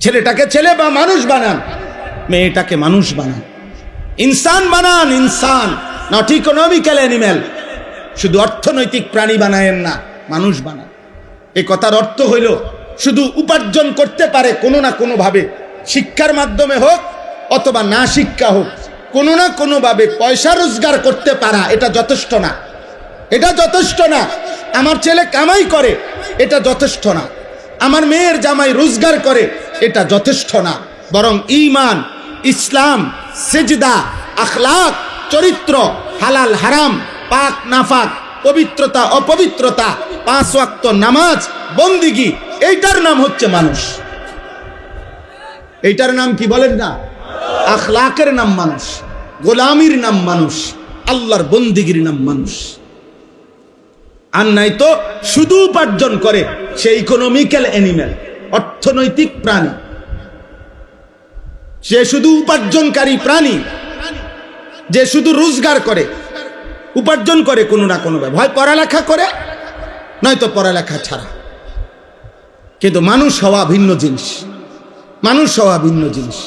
ছেলেটাকে ছেলে বা মানুষ বানান, মেয়েটাকে মানুষ বানান, ইনসান বানান, ইনসান, নট ইকোনমিক্যাল অ্যানিম্যাল। শুধু অর্থনৈতিক প্রাণী বানায়েন না, মানুষ বানান। এই কথার অর্থ হইল শুধু উপার্জন করতে পারে কোনো না কোনোভাবে, শিক্ষার মাধ্যমে হোক অথবা না শিক্ষা হোক, কোনো না কোনোভাবে পয়সা রোজগার করতে পারা, এটা যথেষ্ট না, এটা যথেষ্ট না। আমার ছেলে কামাই করে, এটা যথেষ্ট না। আমার মেয়ের জামাই রোজগার করে, এটা যথেষ্ট না। বরং ঈমান, ইসলাম, সিজদা, আখলাক, চরিত্র, হালাল হারাম, পাক নাফাক, পবিত্রতা অপবিত্রতা, 5 ওয়াক্ত নামাজ, বন্দিগি, এইটার নাম হচ্ছে মানুষ। এইটার নাম কি বলেন না? আখলাকের নাম মানুষ, গোলামির নাম মানুষ, আল্লাহর বন্দিগির নাম মানুষ। আর নাই তো শুধু উপার্জন করে, সে ইকোনমিক্যাল অ্যানিম্যাল, অর্থনৈতিক প্রাণী। সে শুধু উপার্জনকারী প্রাণী, যে শুধু রোজগার করে, উপার্জন করে কোনো না কোনো ভাবে, হয় পড়ালেখা করে নয়তো পড়ালেখা ছাড়া। কিন্তু মানুষ হওয়া ভিন্ন জিনিস, মানুষ হওয়া ভিন্ন জিনিস।